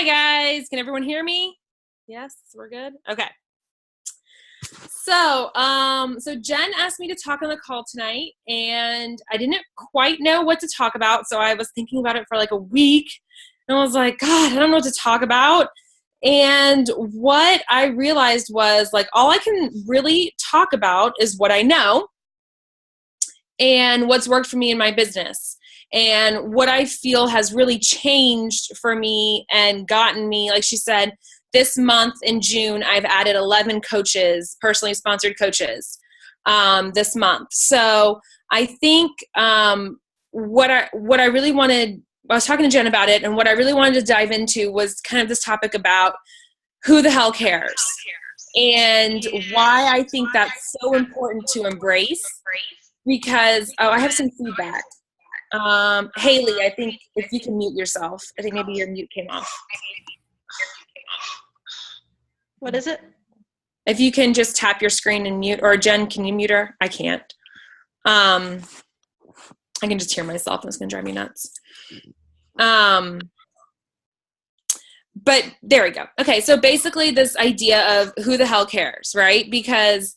Hi guys, can everyone hear me? Yes, we're good. Okay. So Jen asked me to talk on the call tonight, and I didn't quite know what to talk about. So I was thinking about it for like a week, and I was like, God, I don't know what to talk about. And what I realized was like, all I can really talk about is what I know and what's worked for me in my business. And what I feel has really changed for me and gotten me, like she said, this month in June, I've added 11 coaches, personally sponsored coaches, this month. So I think what I really wanted, I was talking to Jen about it, and what I really wanted to dive into was kind of this topic about who the hell cares, and why I think that's so important to embrace. Because, I have some feedback. Haley, I think if you can mute yourself, I think maybe your mute came off. What is it? If you can just tap your screen and mute, or Jen, can you mute her? I can't. I can just hear myself, and it's gonna drive me nuts. But there we go. Okay, so basically this idea of who the hell cares, right? Because,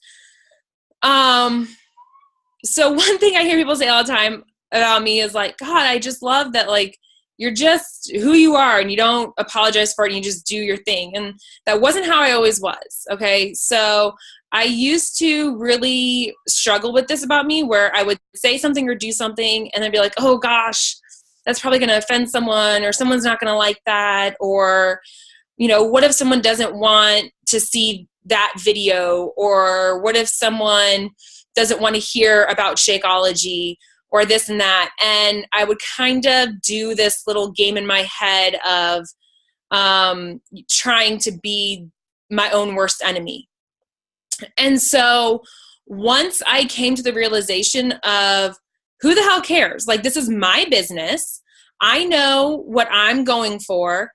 so one thing I hear people say all the time about me is like, God, I just love that, like, you're just who you are and you don't apologize for it and you just do your thing. And that wasn't how I always was. Okay. So I used to really struggle with this about me, where I would say something or do something and then be like, oh gosh, that's probably going to offend someone, or someone's not going to like that. Or, you know, what if someone doesn't want to see that video? Or what if someone doesn't want to hear about Shakeology or this and that? And I would kind of do this little game in my head of trying to be my own worst enemy. And so once I came to the realization of who the hell cares? Like, this is my business. I know what I'm going for.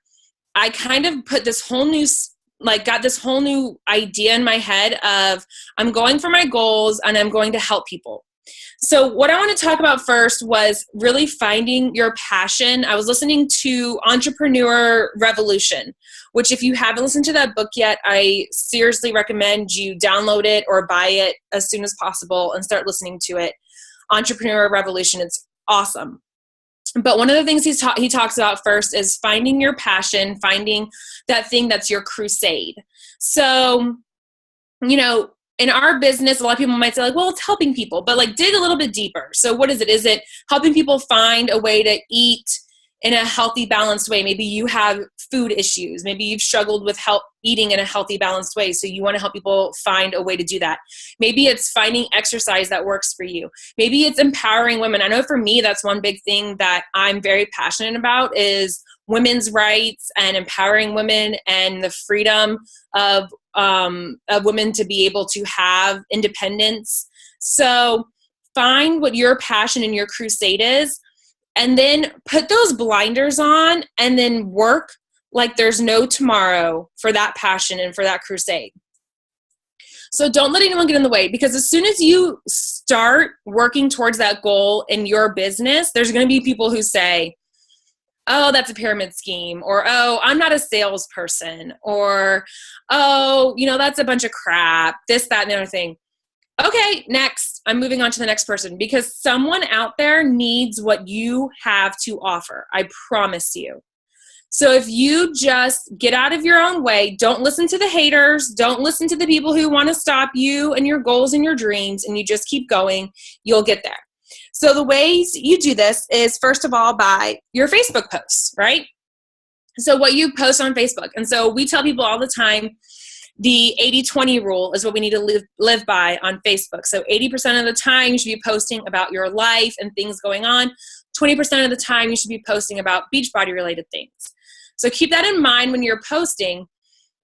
I kind of put this whole new, like, got this whole new idea in my head of I'm going for my goals and I'm going to help people. So what I want to talk about first was really finding your passion. I was listening to Entrepreneur Revolution, which, if you haven't listened to that book yet, I seriously recommend you download it or buy it as soon as possible and start listening to it. Entrepreneur Revolution, it's awesome. But one of the things he talks about first is finding your passion, finding that thing that's your crusade. So, you know, in our business, a lot of people might say like, well, it's helping people, but like dig a little bit deeper. So what is it? Is it helping people find a way to eat in a healthy, balanced way? Maybe you have food issues. Maybe you've struggled with eating in a healthy, balanced way. So you want to help people find a way to do that. Maybe it's finding exercise that works for you. Maybe it's empowering women. I know for me, that's one big thing that I'm very passionate about, is women's rights and empowering women and the freedom of women to be able to have independence. So find what your passion and your crusade is, and then put those blinders on and then work like there's no tomorrow for that passion and for that crusade. So don't let anyone get in the way, because as soon as you start working towards that goal in your business, there's going to be people who say, oh, that's a pyramid scheme, or, oh, I'm not a salesperson, or, oh, you know, that's a bunch of crap, this, that, and the other thing. Okay, next. I'm moving on to the next person, because someone out there needs what you have to offer. I promise you. So if you just get out of your own way, don't listen to the haters, don't listen to the people who want to stop you and your goals and your dreams, and you just keep going, you'll get there. So the ways you do this is, first of all, by your Facebook posts, right? So what you post on Facebook. And so we tell people all the time, the 80-20 rule is what we need to live by on Facebook. So 80% of the time you should be posting about your life and things going on. 20% of the time you should be posting about Beachbody related things. So keep that in mind when you're posting.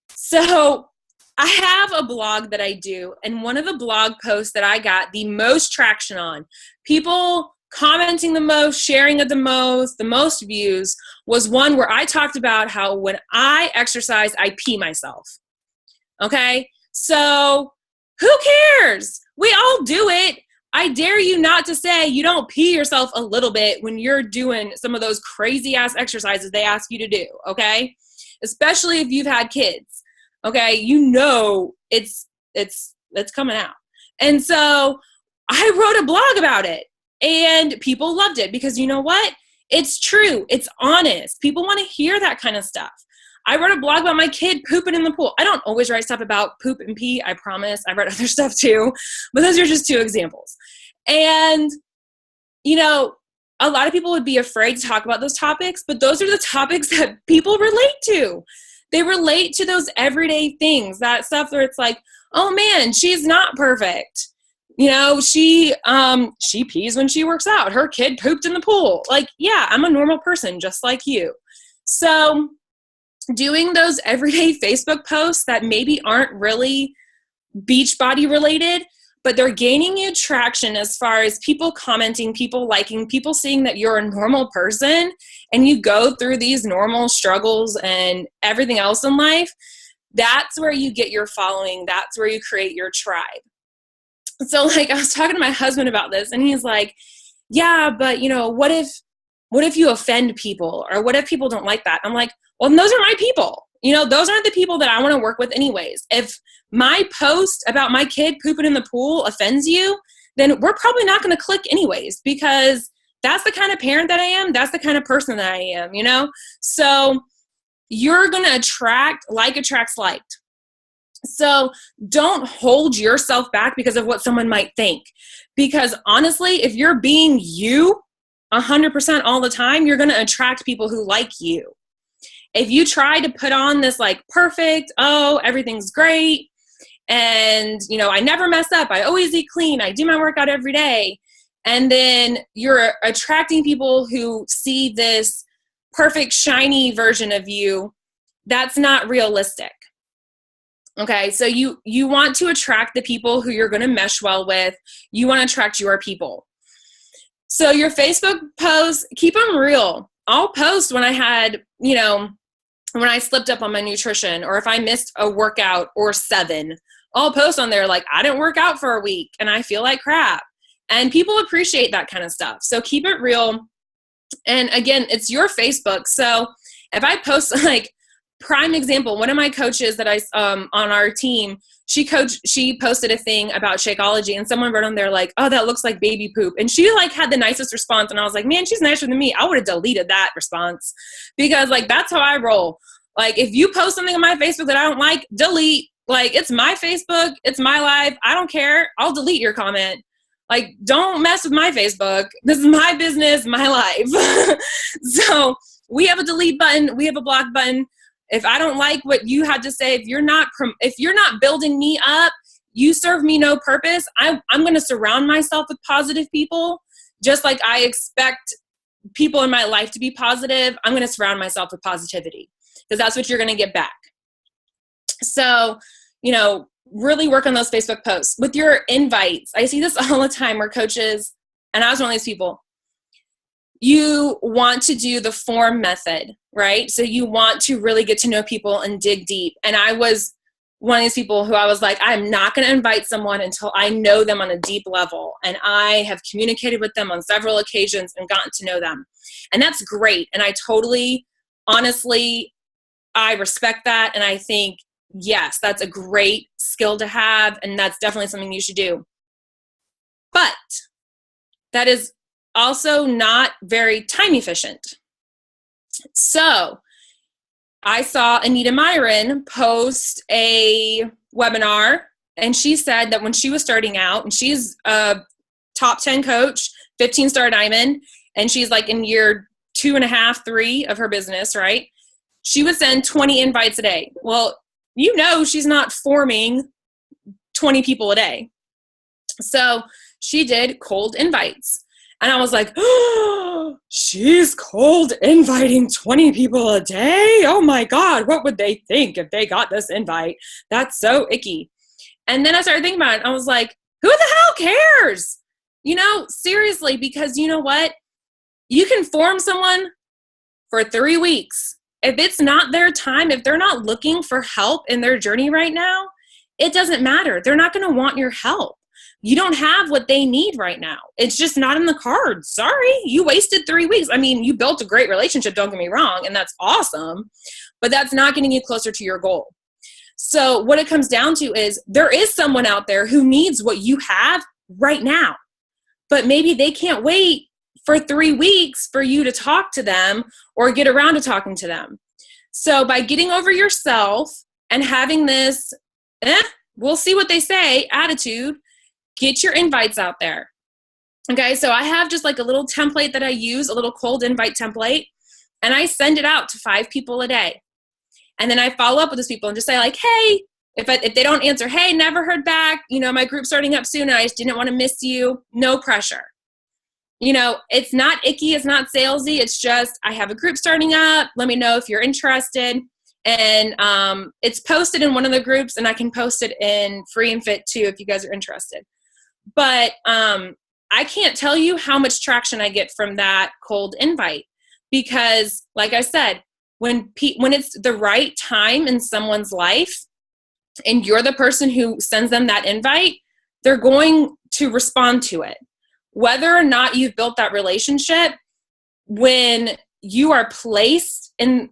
So I have a blog that I do, and one of the blog posts that I got the most traction on, people commenting the most, sharing it the most views, was one where I talked about how when I exercise, I pee myself. Okay? So who cares? We all do it. I dare you not to say you don't pee yourself a little bit when you're doing some of those crazy ass exercises they ask you to do. Okay? especially if you've had kids. Okay. You know, it's coming out. And so I wrote a blog about it and people loved it because you know what? It's true. It's honest. People want to hear that kind of stuff. I wrote a blog about my kid pooping in the pool. I don't always write stuff about poop and pee, I promise. I write other stuff too, but those are just two examples. And, you know, a lot of people would be afraid to talk about those topics, but those are the topics that people relate to. They relate to those everyday things, that stuff where it's like, oh man, she's not perfect. You know, she pees when she works out. Her kid pooped in the pool. Like, yeah, I'm a normal person just like you. So doing those everyday Facebook posts that maybe aren't really Beachbody related, but they're gaining you traction as far as people commenting, people liking, people seeing that you're a normal person and you go through these normal struggles and everything else in life, that's where you get your following. That's where you create your tribe. So like I was talking to my husband about this and he's like, yeah, but you know, what if you offend people or what if people don't like that? I'm like, well, those are my people. You know, those aren't the people that I want to work with anyways. If my post about my kid pooping in the pool offends you, then we're probably not going to click anyways, because that's the kind of parent that I am. That's the kind of person that I am, you know? So you're going to attract, like attracts liked. So don't hold yourself back because of what someone might think. Because honestly, if you're being you 100% all the time, you're going to attract people who like you. If you try to put on this like perfect, oh, everything's great, and you know, I never mess up, I always eat clean, I do my workout every day, and then you're attracting people who see this perfect, shiny version of you, that's not realistic. Okay, so you want to attract the people who you're going to mesh well with. You want to attract your people. So your Facebook posts, keep them real. I'll post when I had, you know, when I slipped up on my nutrition, or if I missed a workout or 7, I'll post on there like, I didn't work out for a week and I feel like crap. And people appreciate that kind of stuff. So keep it real. And again, it's your Facebook. So if I post, like, prime example, one of my coaches that on our team, she posted a thing about Shakeology and someone wrote on there like, oh, that looks like baby poop. And she like had the nicest response. And I was like, man, she's nicer than me. I would have deleted that response because like, that's how I roll. Like if you post something on my Facebook that I don't like, delete. Like it's my Facebook. It's my life. I don't care. I'll delete your comment. Like, don't mess with my Facebook. This is my business, my life. So we have a delete button. We have a block button. If I don't like what you had to say, if you're not building me up, you serve me no purpose. I'm going to surround myself with positive people, just like I expect people in my life to be positive. I'm going to surround myself with positivity because that's what you're going to get back. So, you know, really work on those Facebook posts with your invites. I see this all the time where coaches, and I was one of these people, you want to do the form method, right? So you want to really get to know people and dig deep. And I was one of these people who I was like, I'm not going to invite someone until I know them on a deep level. And I have communicated with them on several occasions and gotten to know them. And that's great. And I totally, honestly, I respect that. And I think, yes, that's a great skill to have. And that's definitely something you should do. But that is also not very time efficient. So I saw Anita Myron post a webinar, and she said that when she was starting out, and she's a top 10 coach, 15-star diamond, and she's like in year 2.5, 3 of her business, right? She would send 20 invites a day. Well, you know, she's not forming 20 people a day. So she did cold invites. And I was like, oh, she's cold inviting 20 people a day? Oh my God, what would they think if they got this invite? That's so icky. And then I started thinking about it. I was like, who the hell cares? You know, seriously, because you know what? You can form someone for 3 weeks. If it's not their time, if they're not looking for help in their journey right now, it doesn't matter. They're not going to want your help. You don't have what they need right now. It's just not in the cards. Sorry, you wasted 3 weeks. I mean, you built a great relationship, don't get me wrong, and that's awesome. but that's not getting you closer to your goal. So what it comes down to is there is someone out there who needs what you have right now, but maybe they can't wait for 3 weeks for you to talk to them or get around to talking to them. So by getting over yourself and having this, we'll see what they say attitude, get your invites out there. Okay, so I have just like a little template that I use, a little cold invite template, and I send it out to 5 people a day. And then I follow up with those people and just say like, hey, if they don't answer, hey, never heard back, my group's starting up soon and I just didn't want to miss you, no pressure. It's not icky, it's not salesy, it's just, I have a group starting up, let me know if you're interested. And it's posted in one of the groups, and I can post it in Free&Fit too if you guys are interested. But I can't tell you how much traction I get from that cold invite, because like I said, when it's the right time in someone's life and you're the person who sends them that invite, they're going to respond to it. Whether or not you've built that relationship, when you are placed in,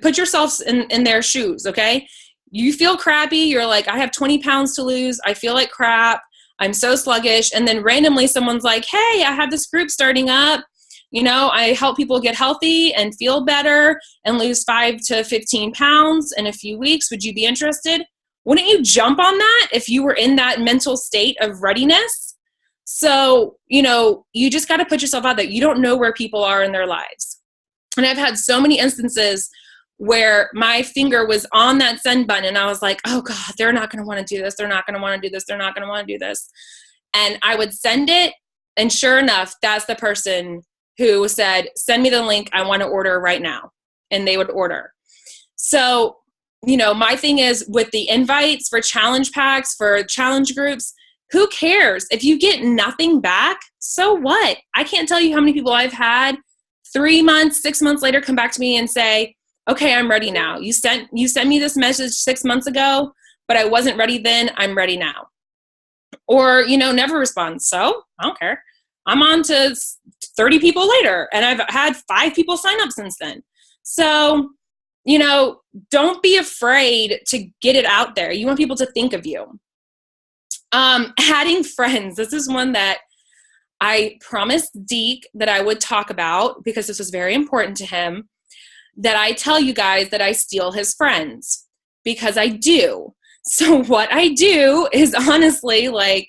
put yourself in their shoes, okay? You feel crappy. You're like, I have 20 pounds to lose. I feel like crap. I'm so sluggish. And then randomly someone's like, hey, I have this group starting up. I help people get healthy and feel better and lose 5 to 15 pounds in a few weeks. Would you be interested? Wouldn't you jump on that if you were in that mental state of readiness? So, you just got to put yourself out there. You don't know where people are in their lives. And I've had so many instances where my finger was on that send button and I was like, oh God, they're not going to want to do this. They're not going to want to do this. They're not going to want to do this. And I would send it. And sure enough, that's the person who said, send me the link. I want to order right now. And they would order. So, my thing is with the invites for challenge packs, for challenge groups, who cares? If you get nothing back, so what? I can't tell you how many people I've had 3 months, 6 months later come back to me and say, okay, I'm ready now. You sent me this message 6 months ago, but I wasn't ready then. I'm ready now. Or, never respond. So I don't care. I'm on to 30 people later, and I've had 5 people sign up since then. So, don't be afraid to get it out there. You want people to think of you. Adding friends. This is one that I promised Deke that I would talk about because this was very important to him, that I tell you guys that I steal his friends, because I do. So what I do is honestly, like,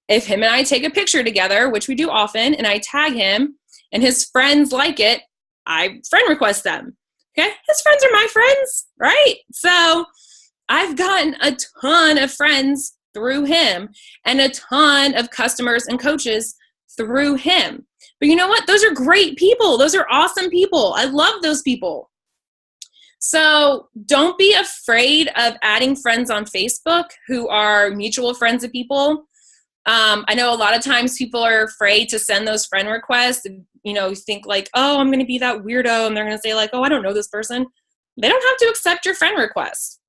if him and I take a picture together, which we do often, and I tag him and his friends like it, I friend request them. Okay. His friends are my friends, right? So I've gotten a ton of friends through him and a ton of customers and coaches through him. But you know what? Those are great people. Those are awesome people. I love those people. So don't be afraid of adding friends on Facebook who are mutual friends of people. I know a lot of times people are afraid to send those friend requests. You think like, oh, I'm going to be that weirdo. And they're going to say like, oh, I don't know this person. They don't have to accept your friend request.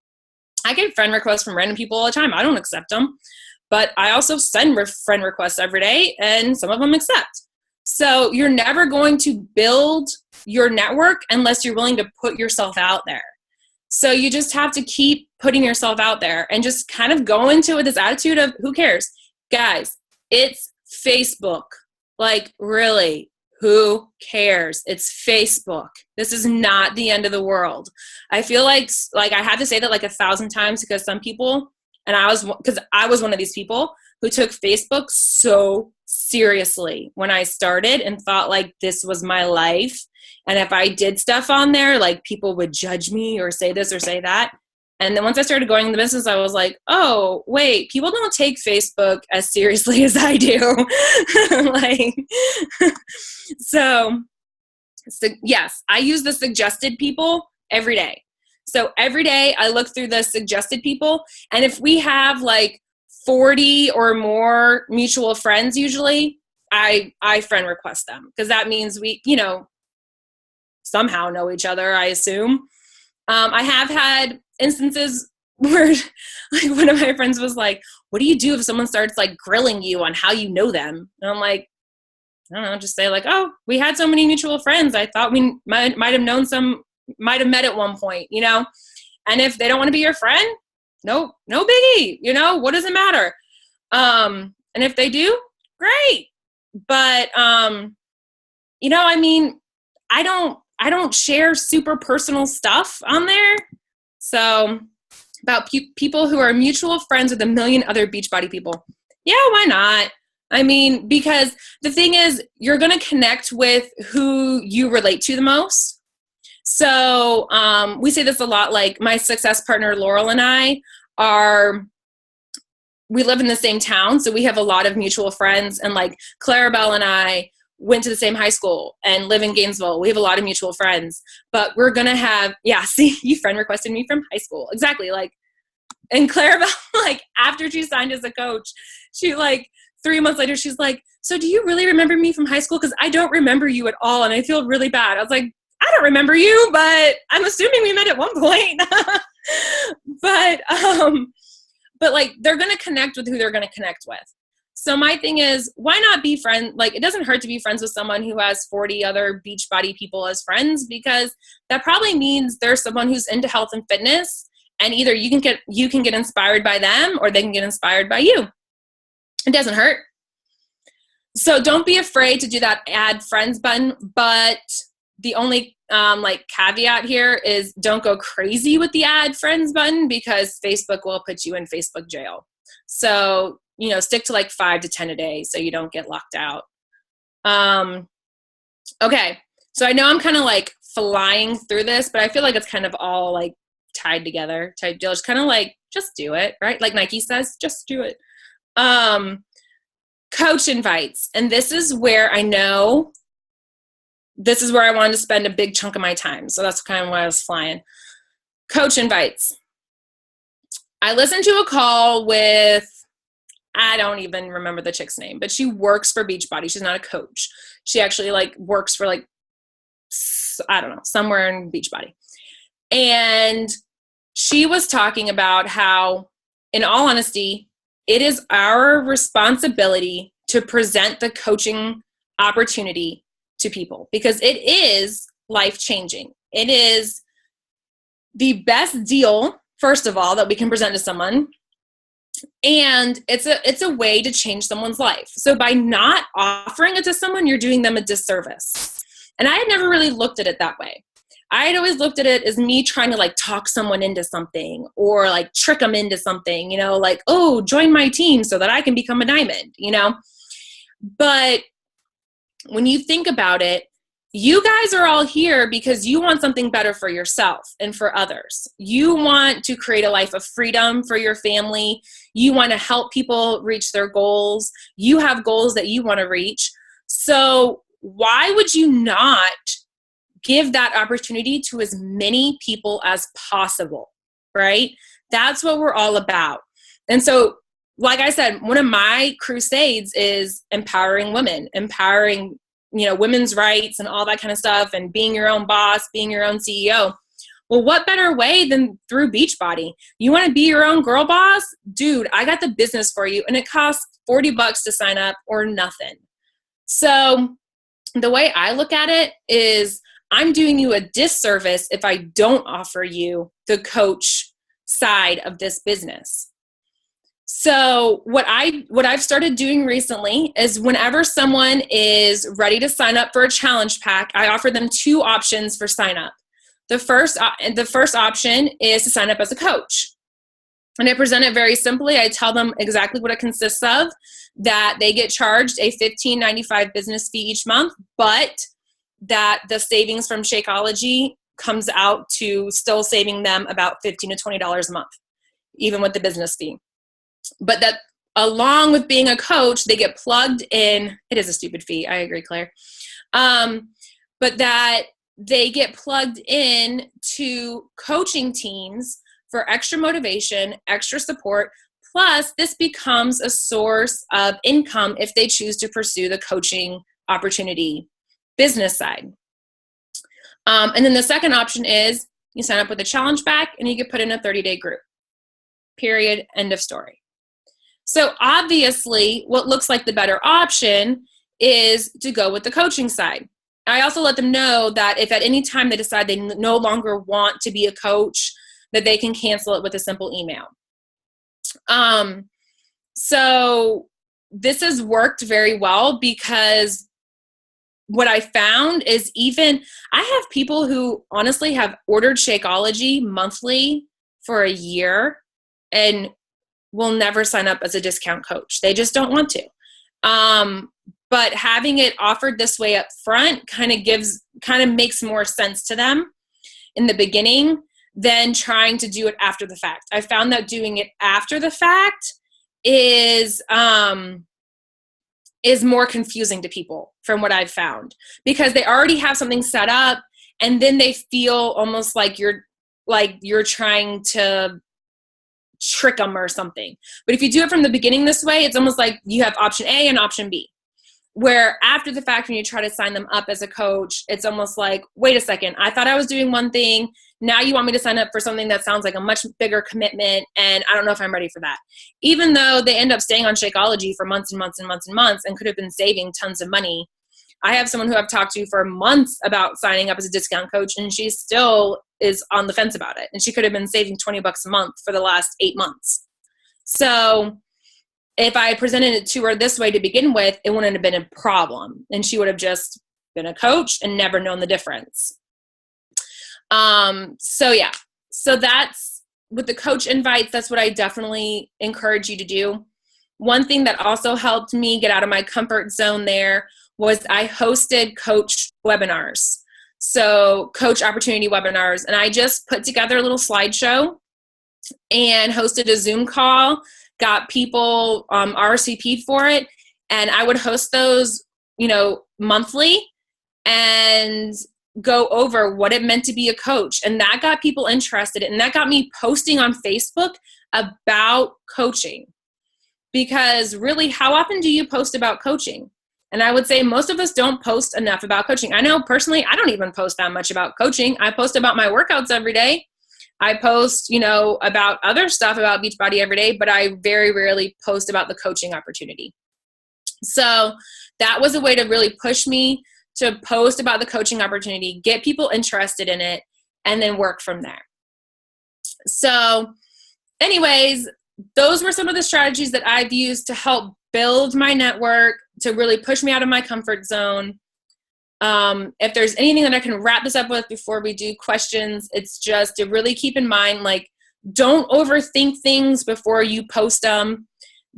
I get friend requests from random people all the time. I don't accept them. But I also send friend requests every day, and some of them accept. So you're never going to build your network unless you're willing to put yourself out there. So you just have to keep putting yourself out there and just kind of go into it with this attitude of who cares? Guys, it's Facebook. Like, really, who cares? It's Facebook. This is not the end of the world. I feel like I have to say that like 1,000 times because some people, and I was one of these people who took Facebook so seriously when I started and thought like this was my life. And if I did stuff on there, like people would judge me or say this or say that. And then once I started going in the business, I was like, oh, wait, people don't take Facebook as seriously as I do. So yes, I use the suggested people every day. So every day I look through the suggested people. And if we have like 40 or more mutual friends, usually I friend request them, because that means we, somehow know each other, I assume. I have had instances where like one of my friends was like, what do you do if someone starts like grilling you on how you know them? And I'm like, I don't know, just say like, oh, we had so many mutual friends. I thought we might have known some might have met at one point, you know? And if they don't want to be your friend, no biggie, you know, what does it matter? And if they do, great. But, you know, I mean, I don't share super personal stuff on there. So about people who are mutual friends with a million other Beachbody people. Yeah, why not? I mean, because the thing is, you're going to connect with who you relate to the most. So we say this a lot, like my success partner, Laurel, and I we live in the same town. So we have a lot of mutual friends, and like Clarabelle and I went to the same high school and live in Gainesville. We have a lot of mutual friends, but we're going to have, see, you friend requested me from high school. Exactly. Like, and Clarabelle, like after she signed as a coach, she like 3 months later, she's like, so do you really remember me from high school? Cause I don't remember you at all. And I feel really bad. I was like, I don't remember you, but I'm assuming we met at one point. But like, they're going to connect with who they're going to connect with. So my thing is, why not be friends? Like, it doesn't hurt to be friends with someone who has 40 other Beachbody people as friends, because that probably means there's someone who's into health and fitness, and either you can get inspired by them, or they can get inspired by you. It doesn't hurt. So don't be afraid to do that add friends button. But the only like caveat here is don't go crazy with the add friends button, because Facebook will put you in Facebook jail. So, you know, stick to like 5 to 10 a day so you don't get locked out. Okay. So I know I'm kind of like flying through this, but I feel like it's kind of all like tied together type deal. It's kind of like, just do it, right? Like Nike says, just do it. Coach invites. And this is where I know this is where I wanted to spend a big chunk of my time. So that's kind of why I was flying. Coach invites. I listened to a call with, I don't even remember the chick's name, but she works for Beachbody. She's not a coach. She actually like works for like, I don't know, somewhere in Beachbody. And she was talking about how, in all honesty, it is our responsibility to present the coaching opportunity to people, because it is life-changing. It is the best deal, first of all, that we can present to someone. And it's a way to change someone's life. So by not offering it to someone, you're doing them a disservice. And I had never really looked at it that way. I had always looked at it as me trying to like talk someone into something, or like trick them into something, you know, like, oh, join my team so that I can become a diamond, you know. But when you think about it, you guys are all here because you want something better for yourself and for others. You want to create a life of freedom for your family. You want to help people reach their goals. You have goals that you want to reach. So why would you not give that opportunity to as many people as possible, right? That's what we're all about. And so, like I said, one of my crusades is empowering women, empowering, you know, women's rights and all that kind of stuff, and being your own boss, being your own CEO. Well, what better way than through Beachbody? You want to be your own girl boss? Dude, I got the business for you, and it costs $40 to sign up or nothing. So the way I look at it is, I'm doing you a disservice if I don't offer you the coach side of this business. So what I've started doing recently is, whenever someone is ready to sign up for a challenge pack, I offer them 2 options for sign up. The first option is to sign up as a coach. And I present it very simply. I tell them exactly what it consists of, that they get charged a $15.95 business fee each month, but that the savings from Shakeology comes out to still saving them about $15 to $20 a month, even with the business fee. But that, along with being a coach, they get plugged in. It is a stupid fee. I agree, Claire. But that they get plugged in to coaching teams for extra motivation, extra support. Plus, this becomes a source of income if they choose to pursue the coaching opportunity business side. And then the second option is, you sign up with a challenge pack and you get put in a 30-day group. Period. End of story. So obviously, what looks like the better option is to go with the coaching side. I also let them know that if at any time they decide they no longer want to be a coach, that they can cancel it with a simple email. So this has worked very well, because what I found is, even I have people who honestly have ordered Shakeology monthly for a year and will never sign up as a discount coach. They just don't want to. But having it offered this way up front kind of makes more sense to them in the beginning than trying to do it after the fact. I found that doing it after the fact is more confusing to people, from what I've found, because they already have something set up, and then they feel almost like you're trying to trick them or something. But if you do it from the beginning this way, it's almost like you have option A and option B. Where after the fact, when you try to sign them up as a coach, it's almost like, wait a second, I thought I was doing one thing. Now you want me to sign up for something that sounds like a much bigger commitment, and I don't know if I'm ready for that. Even though they end up staying on Shakeology for months and months and months and months and could have been saving tons of money. I have someone who I've talked to for months about signing up as a discount coach, and she still is on the fence about it. And she could have been saving $20 a month for the last 8 months. So if I presented it to her this way to begin with, it wouldn't have been a problem, and she would have just been a coach and never known the difference. So that's with the coach invites. That's what I definitely encourage you to do. One thing that also helped me get out of my comfort zone there was I hosted coach webinars. So coach opportunity webinars, and I just put together a little slideshow and hosted a Zoom call, got people RSVP'd for it, and I would host those, monthly, and go over what it meant to be a coach. And that got people interested, and that got me posting on Facebook about coaching. Because really, how often do you post about coaching? And I would say most of us don't post enough about coaching. I know personally, I don't even post that much about coaching. I post about my workouts every day. I post, about other stuff about Beachbody every day, but I very rarely post about the coaching opportunity. So that was a way to really push me to post about the coaching opportunity, get people interested in it, and then work from there. So anyways, those were some of the strategies that I've used to help build my network, to really push me out of my comfort zone. If there's anything that I can wrap this up with before we do questions, it's just to really keep in mind, don't overthink things before you post them.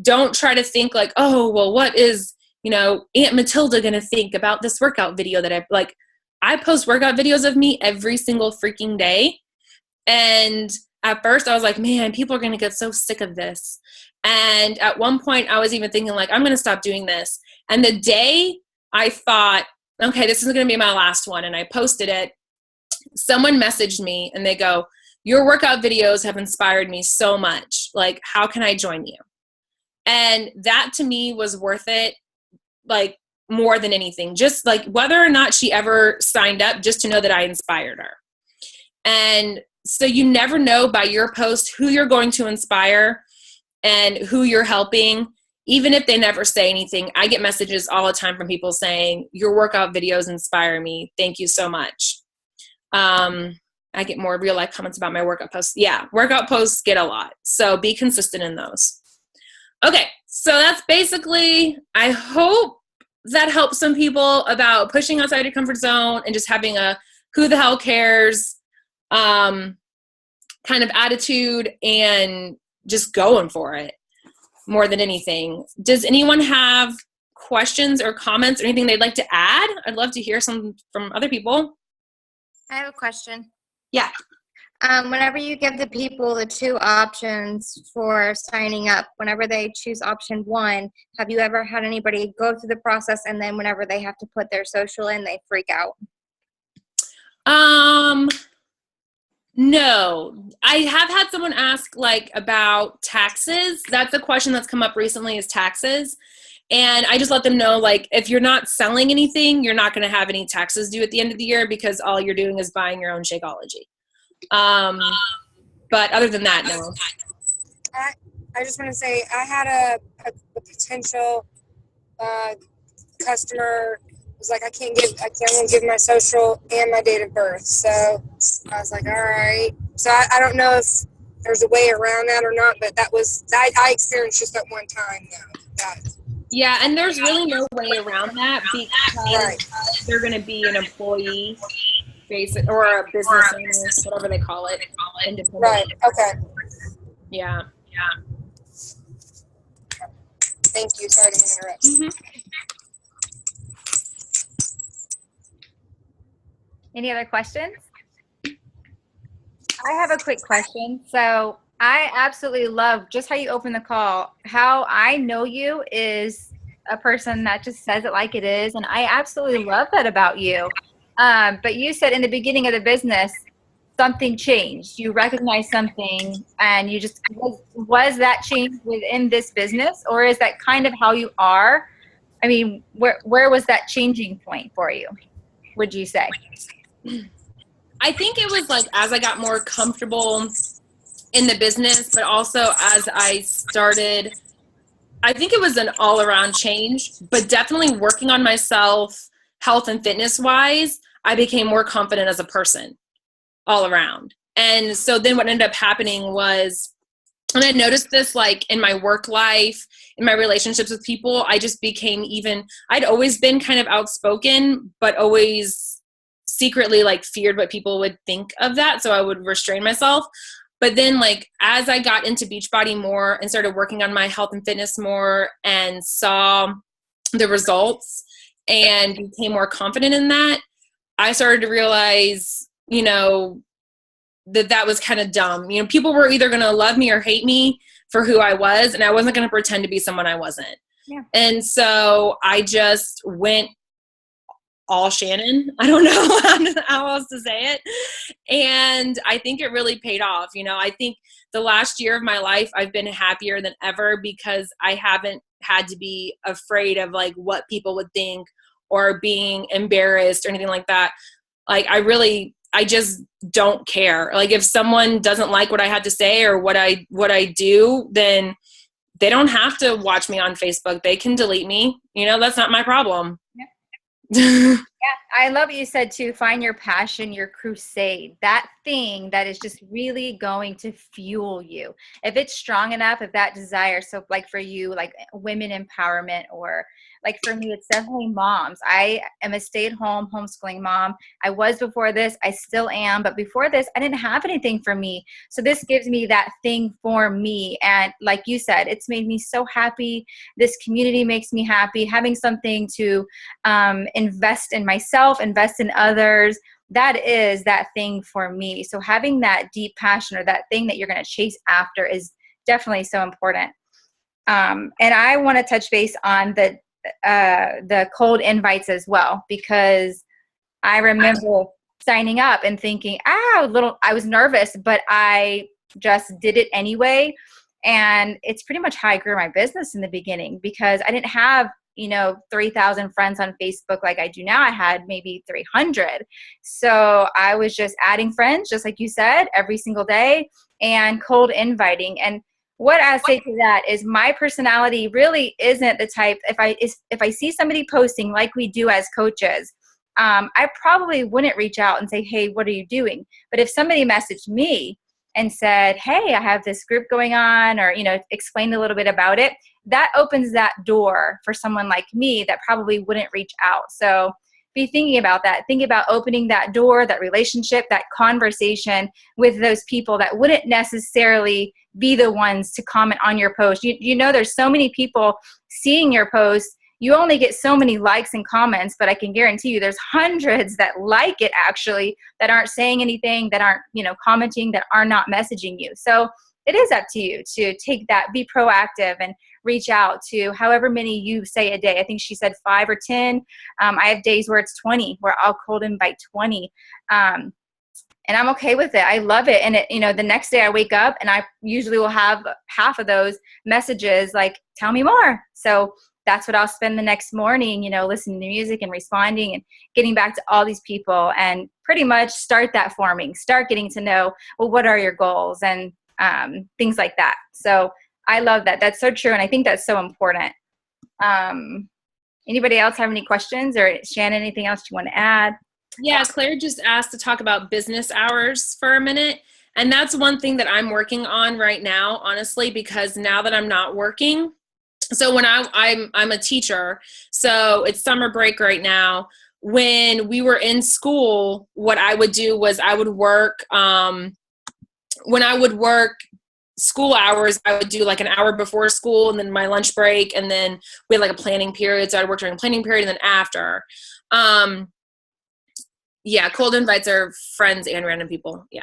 Don't try to think oh, well, what is, Aunt Matilda going to think about this workout video that I post workout videos of me every single freaking day. And at first I was like, man, people are going to get so sick of this. And at one point I was even thinking I'm going to stop doing this. And the day I thought, okay, this is going to be my last one, and I posted it, someone messaged me and they go, your workout videos have inspired me so much. How can I join you? And that to me was worth it, more than anything. Just whether or not she ever signed up, just to know that I inspired her. And so you never know by your post who you're going to inspire and who you're helping. Even if they never say anything, I get messages all the time from people saying, your workout videos inspire me. Thank you so much. I get more real life comments about my workout posts. Yeah, workout posts get a lot. So be consistent in those. Okay, so that's basically, I hope that helps some people about pushing outside your comfort zone and just having a who the hell cares kind of attitude and just going for it more than anything. Does anyone have questions or comments or anything they'd like to add? I'd love to hear some from other people. I have a question. Yeah. Whenever you give the people the two options for signing up, whenever they choose option one, have you ever had anybody go through the process and then whenever they have to put their social in, they freak out? No, I have had someone ask about taxes. That's a question that's come up recently, is taxes. And I just let them know, if you're not selling anything, you're not going to have any taxes due at the end of the year, because all you're doing is buying your own Shakeology. But other than that, no. I just want to say I had a potential customer was like, I won't give my social and my date of birth. So I was like, all right. So I don't know if there's a way around that or not, but I experienced just that one time though. Yeah, and there's really no way around that because Right. they're going to be an employee, basic, or a business owner, whatever they call it, independent. Right. Okay. Yeah. Thank you. Sorry to interrupt. Mm-hmm. Any other questions? I have a quick question. So I absolutely love just how you open the call. How I know you is a person that just says it like it is. And I absolutely love that about you. But you said in the beginning of the business, something changed. You recognized something and you just, was that change within this business, or is that kind of how you are? I mean, where was that changing point for you, would you say? I think it was like as I got more comfortable in the business, but also as I started, I think it was an all around change, but definitely working on myself, health and fitness wise, I became more confident as a person all around. And so then what ended up happening was, and I noticed this like in my work life, in my relationships with people, I just became I'd always been kind of outspoken, but always secretly like feared what people would think of that. So I would restrain myself. But then like as I got into Beachbody more and started working on my health and fitness more and saw the results and became more confident in that, I started to realize, that was kind of dumb. People were either going to love me or hate me for who I was, and I wasn't going to pretend to be someone I wasn't. Yeah. And so I just went all Shannon. I don't know how else to say it. And I think it really paid off. I think the last year of my life, I've been happier than ever because I haven't had to be afraid of like what people would think or being embarrassed or anything like that. Like I just don't care. Like if someone doesn't like what I had to say or what I do, then they don't have to watch me on Facebook. They can delete me. That's not my problem. Yeah. Yeah, I love what you said too. Find your passion, your crusade, that thing that is just really going to fuel you. If it's strong enough, if that desire, so like for you, like women empowerment, or like for me, it's definitely moms. I am a stay-at-home homeschooling mom. I was before this, I still am, but before this, I didn't have anything for me. So this gives me that thing for me. And like you said, it's made me so happy. This community makes me happy. Having something to invest in myself, invest in others, that is that thing for me. So having that deep passion or that thing that you're going to chase after is definitely so important. And I want to touch base on the cold invites as well, because I remember signing up and thinking, I was nervous, but I just did it anyway. And it's pretty much how I grew my business in the beginning, because I didn't have 3,000 friends on Facebook like I do now. I had maybe 300. So I was just adding friends, just like you said, every single day, and cold inviting. And what I say to that is my personality really isn't the type, if I see somebody posting like we do as coaches, I probably wouldn't reach out and say, hey, what are you doing? But if somebody messaged me and said, hey, I have this group going on, or, explained a little bit about it, that opens that door for someone like me that probably wouldn't reach out. So be thinking about that. Think about opening that door, that relationship, that conversation with those people that wouldn't necessarily be the ones to comment on your post. There's so many people seeing your post. You only get so many likes and comments, but I can guarantee you there's hundreds that like it actually, that aren't saying anything, that aren't, commenting, that are not messaging you. So it is up to you to take that, be proactive, and reach out to however many you say a day. I think she said 5 or 10. I have days where it's 20, where I'll cold invite 20. And I'm okay with it. I love it. And the next day I wake up and I usually will have half of those messages like, tell me more. So that's what I'll spend the next morning, listening to music and responding and getting back to all these people, and pretty much start that forming, start getting to know, well, what are your goals, and things like that. So I love that. That's so true. And I think that's so important. Anybody else have any questions, or Shannon, anything else you want to add? Yeah, Claire just asked to talk about business hours for a minute. And that's one thing that I'm working on right now, honestly, because now that I'm not working, so when I'm a teacher, so it's summer break right now. When we were in school, what I would do was I would work, when I would work school hours, I would do like an hour before school and then my lunch break. And then we had like a planning period. So I'd work during a planning period and then after. Yeah, cold invites are friends and random people. Yeah.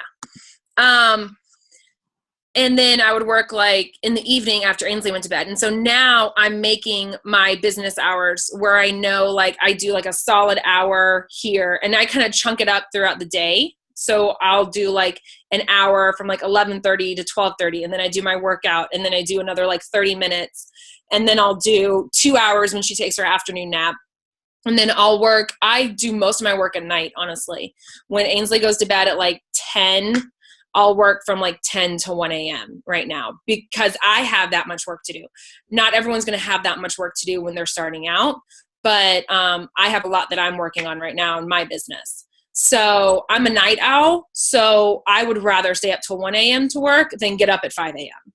And then I would work like in the evening after Ainsley went to bed. And so now I'm making my business hours where I know like I do like a solid hour here and I kind of chunk it up throughout the day. So I'll do like an hour from like 11:30 to 12:30 and then I do my workout and then I do another like 30 minutes and then I'll do 2 hours when she takes her afternoon nap. And then I'll work. I do most of my work at night, honestly. When Ainsley goes to bed at like 10, I'll work from like 10 to 1 a.m. right now because I have that much work to do. Not everyone's going to have that much work to do when they're starting out, but I have a lot that I'm working on right now in my business. So I'm a night owl, so I would rather stay up till 1 a.m. to work than get up at 5 a.m.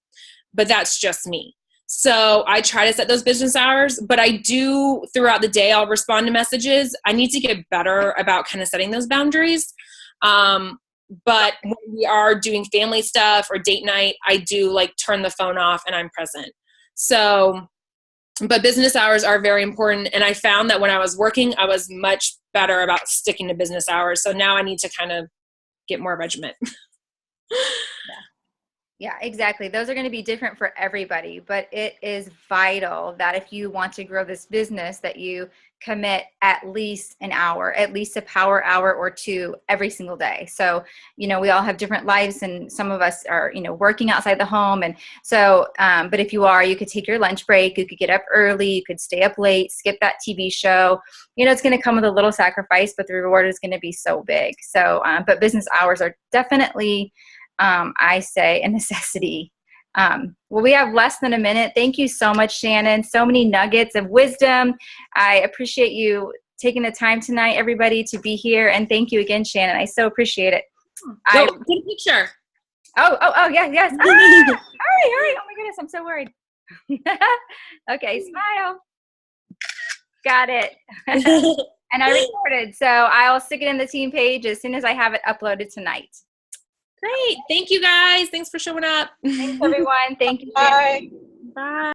But that's just me. So I try to set those business hours, but I do throughout the day, I'll respond to messages. I need to get better about kind of setting those boundaries. But when we are doing family stuff or date night, I do like turn the phone off and I'm present. So, but business hours are very important. And I found that when I was working, I was much better about sticking to business hours. So now I need to kind of get more regiment. Yeah, exactly. Those are going to be different for everybody, but it is vital that if you want to grow this business that you commit at least an hour, at least a power hour or two every single day. So, we all have different lives and some of us are, working outside the home. And so, but if you are, you could take your lunch break, you could get up early, you could stay up late, skip that TV show. It's going to come with a little sacrifice, but the reward is going to be so big. So, but business hours are definitely I say a necessity. Well, we have less than a minute. Thank you so much, Shannon. So many nuggets of wisdom. I appreciate you taking the time tonight, everybody, to be here. And thank you again, Shannon. I so appreciate it. Get a picture. Oh, yes. Hurry. Oh my goodness, I'm so worried. Okay, smile. Got it. And I recorded, so I'll stick it in the team page as soon as I have it uploaded tonight. Great. Thank you guys. Thanks for showing up. Thanks, everyone. Thank you. Bye. Bye.